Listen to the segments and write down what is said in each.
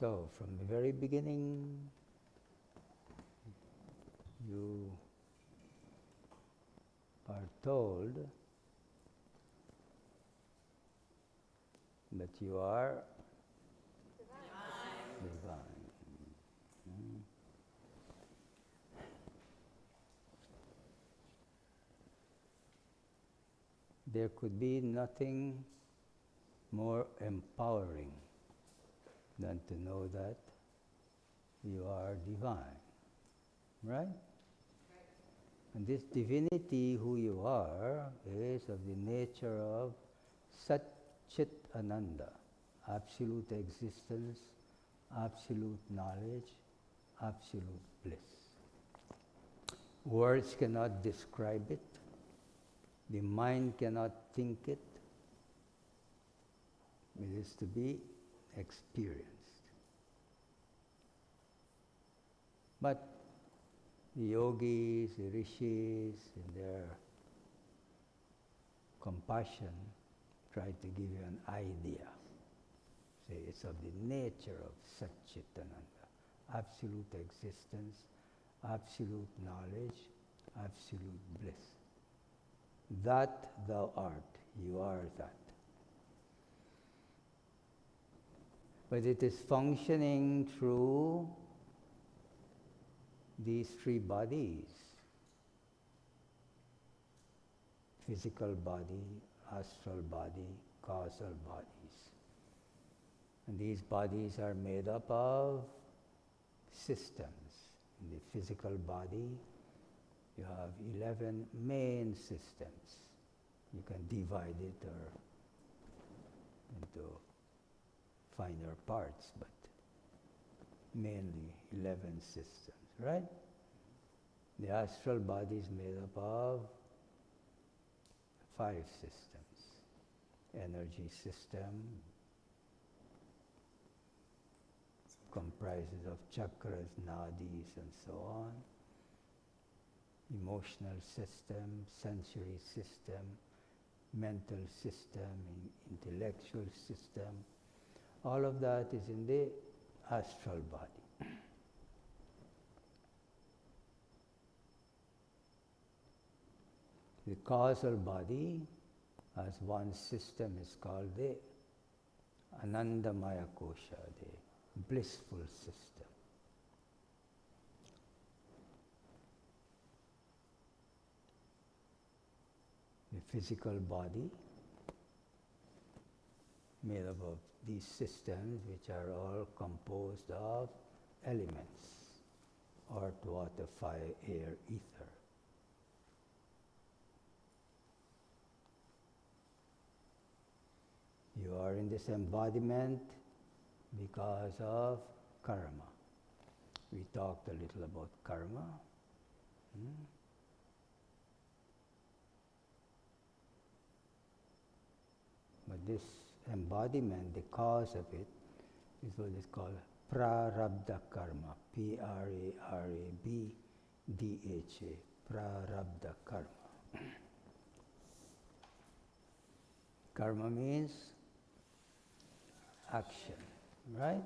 So, from the very beginning, you are told that you are divine. Mm. There could be nothing more empowering than to know that you are divine, right? And this divinity, who you are, is of the nature of Sat Chit Ananda, absolute existence, absolute knowledge, absolute bliss. Words cannot describe it. The mind cannot think it. It is to be experienced. But the yogis, the rishis, in their compassion, try to give you an idea. Say it's of the nature of Satchitananda, absolute existence, absolute knowledge, absolute bliss. That thou art, you are that. But it is functioning through these three bodies: physical body, astral body, causal bodies. And these bodies are made up of systems. In the physical body, you have 11 main systems. You can divide it or into finer parts, but mainly 11 systems, right? The astral body is made up of 5 systems. Energy system comprises of chakras, nadis, and so on. Emotional system, sensory system, mental system, intellectual system. All of that is in the astral body. The causal body, as one system, is called the Anandamaya Kosha, the blissful system. The physical body, made up of these systems, which are all composed of elements: earth, water, fire, air, ether. You are in this embodiment because of karma. We talked a little about karma. But this embodiment, the cause of it, is what is called prarabdha karma. P-R-A-R-A-B-D-H-A. Prarabdha karma. Karma means action, right?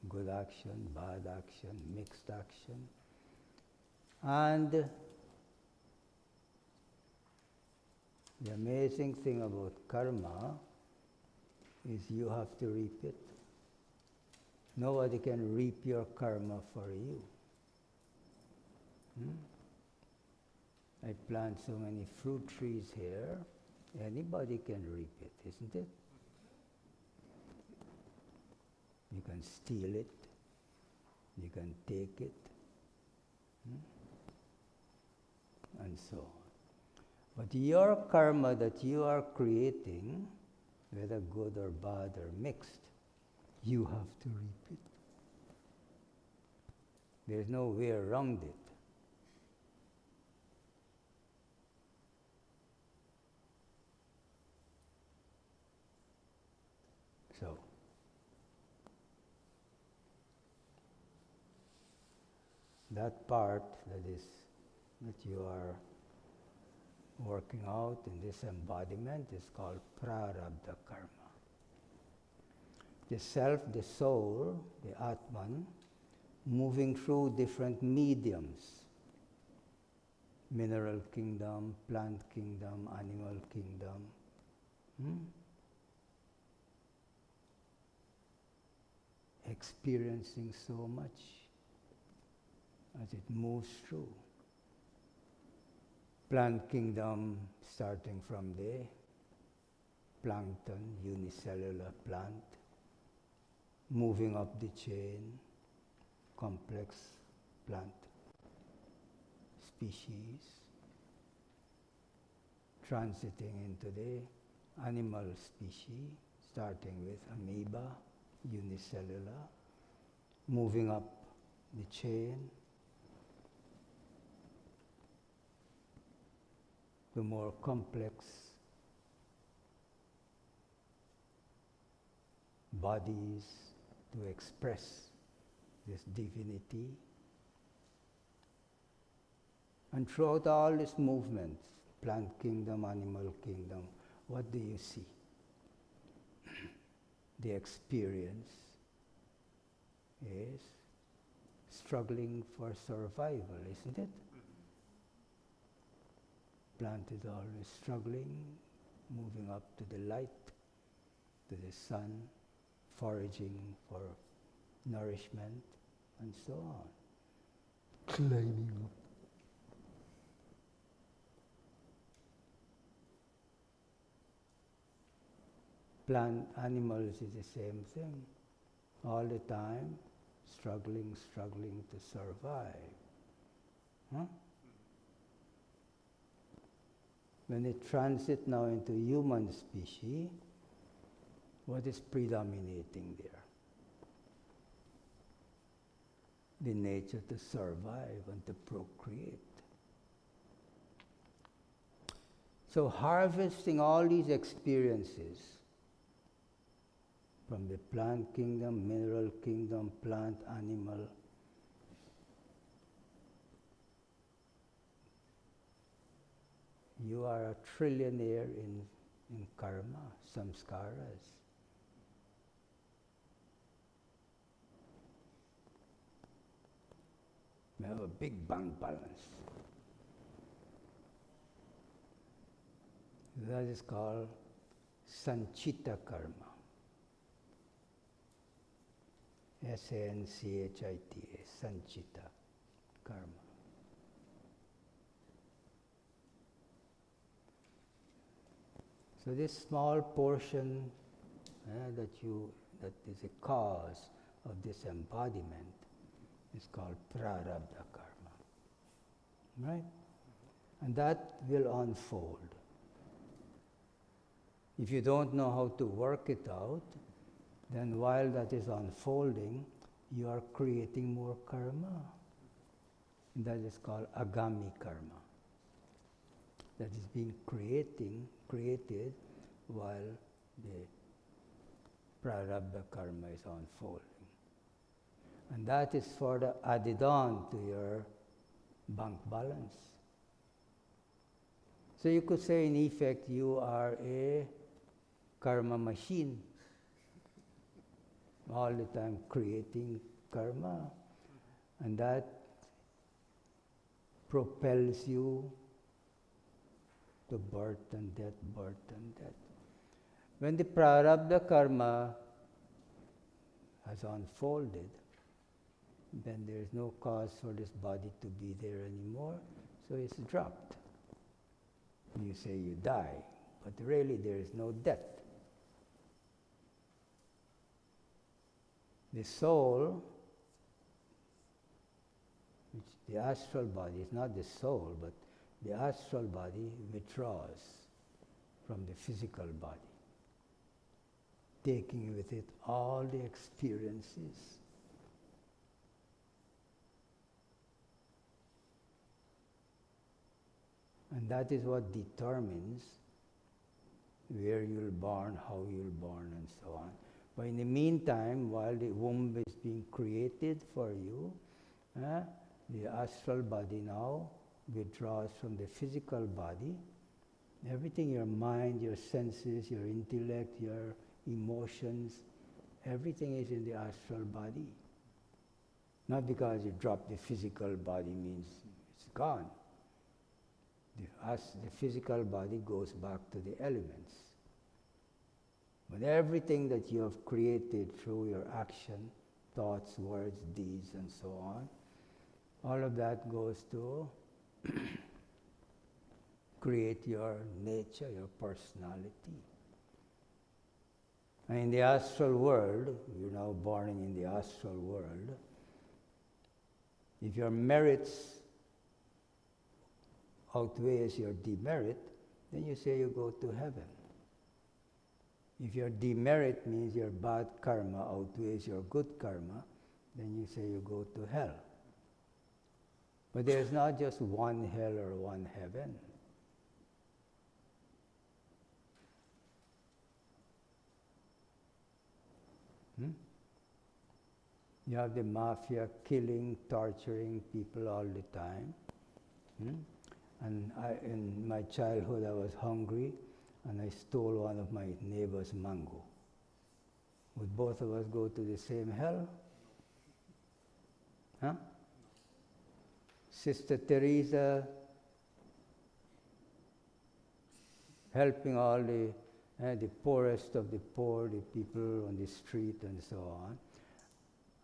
Good action, bad action, mixed action. And the amazing thing about karma is you have to reap it. Nobody can reap your karma for you. I plant so many fruit trees here, anybody can reap it, isn't it? You can steal it, you can take it, and so on. But your karma that you are creating, whether good or bad or mixed, you have to reap it. There's no way around it. So, that part that you are working out in this embodiment is called prarabdha karma. the self, the soul, the Atman, moving through different mediums. Mineral kingdom, plant kingdom, animal kingdom. Experiencing so much as it moves through. Plant kingdom starting from the plankton, unicellular plant, moving up the chain, complex plant species, transiting into the animal species, starting with amoeba, unicellular, moving up the chain to more complex bodies to express this divinity. And throughout all these movements, plant kingdom, animal kingdom, what do you see? The experience is struggling for survival, isn't it? Plant is always struggling, moving up to the light, to the sun, foraging for nourishment, and so on. Climbing up. Plant animals is the same thing. All the time, struggling to survive. When it transits now into human species, what is predominating there? The nature to survive and to procreate. So harvesting all these experiences from the plant kingdom, mineral kingdom, plant, animal, you are a trillionaire in karma, samskaras. You have a big bank balance. That is called sanchita karma. S-A-N-C-H-I-T-A, sanchita karma. So this small portion that is a cause of this embodiment is called prarabdha karma, right? And that will unfold. If you don't know how to work it out, then while that is unfolding, you are creating more karma. And that is called agami karma. That is being created while the prarabdha karma is unfolding. And that is for the added on to your bank balance. So you could say, in effect, you are a karma machine, all the time creating karma, and that propels you to birth and death, birth and death. When the prarabdha karma has unfolded, then there is no cause for this body to be there anymore, so it's dropped. You say you die, but really there is no death. The soul, which the astral body is not the soul, but the astral body withdraws from the physical body, taking with it all the experiences. And that is what determines where you'll born, how you'll born, and so on. But in the meantime, while the womb is being created for you, the astral body now withdraws from the physical body. Everything, your mind, your senses, your intellect, your emotions, Everything is in the astral body. Not because you drop the physical body means it's gone. The physical body goes back to the elements. But everything that you have created through your action, thoughts, words, deeds, and so on, all of that goes to create your nature, your personality. And in the astral world, you're now born in the astral world, if your merits outweighs your demerit, then you say you go to heaven. If your demerit means your bad karma outweighs your good karma, then you say you go to hell. But there's not just one hell or one heaven. You have the mafia killing, torturing people all the time. And in my childhood, I was hungry, and I stole one of my neighbor's mango. Would both of us go to the same hell? Huh? Sister Teresa helping all the poorest of the poor, the people on the street and so on,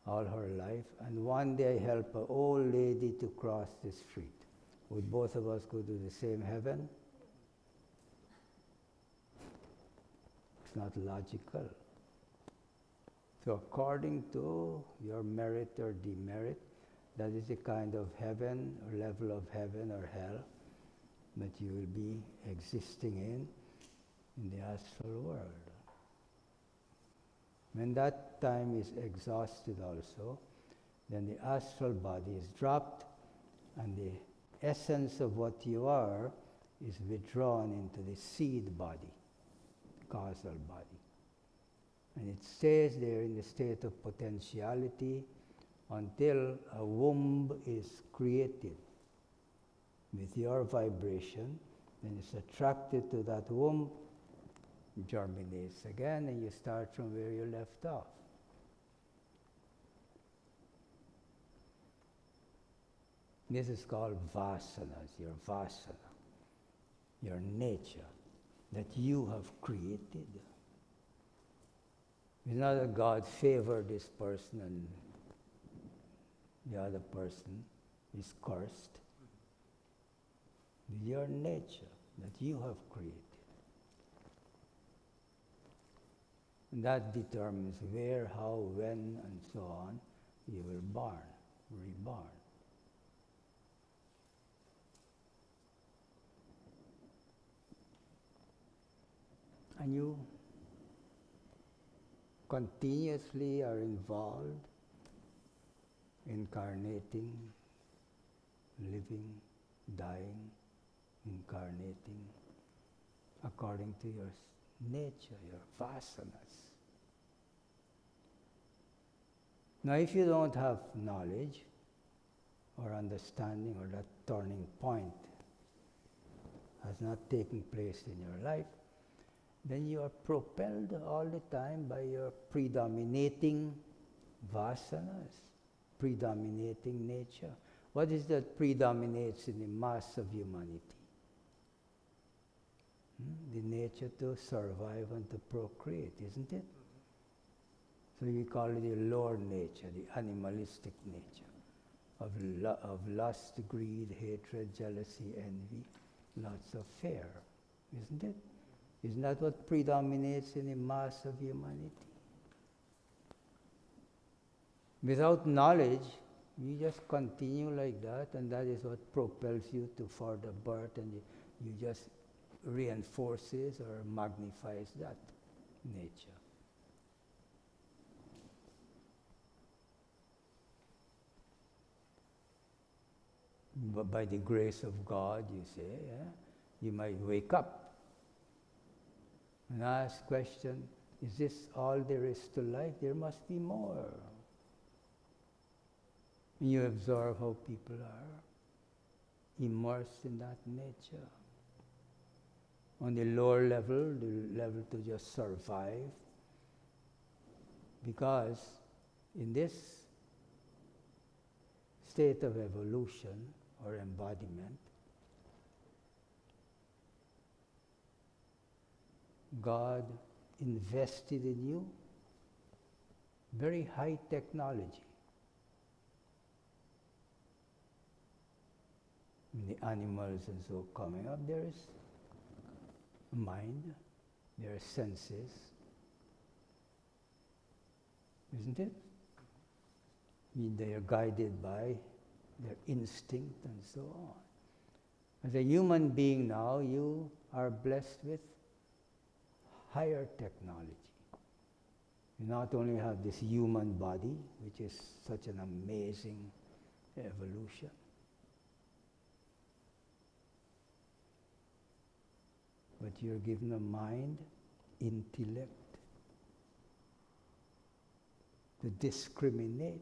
all her life. And one day I helped an old lady to cross the street. Would both of us go to the same heaven? It's not logical. So according to your merit or demerit, that is the kind of heaven or level of heaven or hell that you will be existing in the astral world. When that time is exhausted also, then the astral body is dropped and the essence of what you are is withdrawn into the seed body, causal body. And it stays there in the state of potentiality until a womb is created with your vibration, then it's attracted to that womb, germinates again, and you start from where you left off. This is called vasanas, your nature that you have created. It's not that God favored this person and the other person is cursed. It's your nature that you have created. And that determines where, how, when, and so on, you will reborn. And you continuously are involved, incarnating, living, dying, incarnating, according to your nature, your vasanas. Now, if you don't have knowledge or understanding, or that turning point has not taken place in your life, then you are propelled all the time by your predominating vasanas, predominating nature. What is that predominates in the mass of humanity? The nature to survive and to procreate, isn't it? So we call it the lower nature, the animalistic nature of lust, greed, hatred, jealousy, envy, lots of fear, isn't it? Isn't that what predominates in the mass of humanity? Without knowledge, you just continue like that, and that is what propels you to further birth, and you just reinforces or magnifies that nature. But by the grace of God, you say, you might wake up and ask question, is this all there is to life? There must be more. And you observe how people are immersed in that nature. On the lower level, the level to just survive, Because in this state of evolution or embodiment, God invested in you very high technology. In the animals and so coming up, there is mind, there are senses, isn't it? I mean, they are guided by their instinct and so on. As a human being now, you are blessed with higher technology. You not only have this human body, which is such an amazing evolution, but you're given a mind, intellect, to discriminate.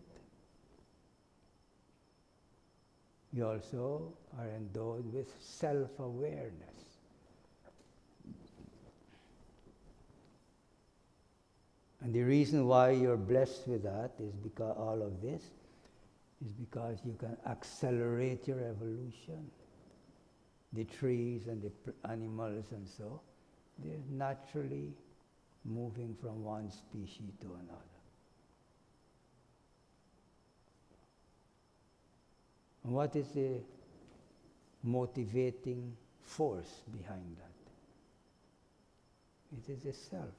You also are endowed with self-awareness. And the reason why you're blessed with that is because all of this is because you can accelerate your evolution. The trees and the animals and so, they're naturally moving from one species to another. And what is the motivating force behind that? It is the self.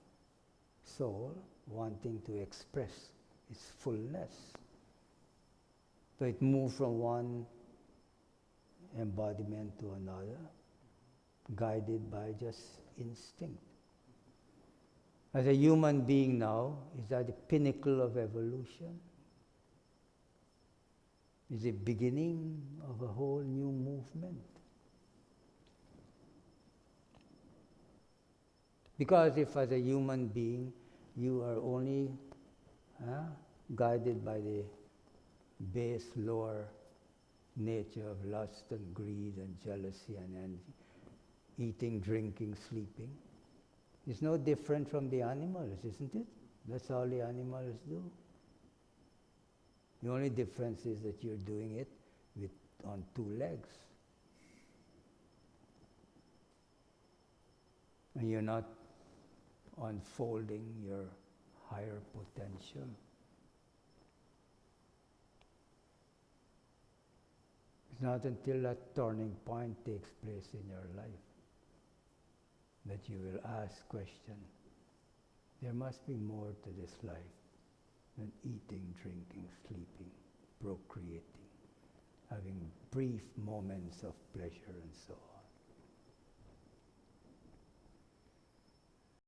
Soul wanting to express its fullness. So it moves from one embodiment to another, guided by just instinct. As a human being now, is that the pinnacle of evolution? Is the beginning of a whole new movement. Because if as a human being you are only guided by the base, lower nature of lust and greed and jealousy and envy, eating, drinking, sleeping, it's no different from the animals, isn't it? That's all the animals do. The only difference is that you're doing it on two legs. And you're not unfolding your higher potential. It's not until that turning point takes place in your life that you will ask question. There must be more to this life than eating, drinking, sleeping, procreating, having brief moments of pleasure and so on.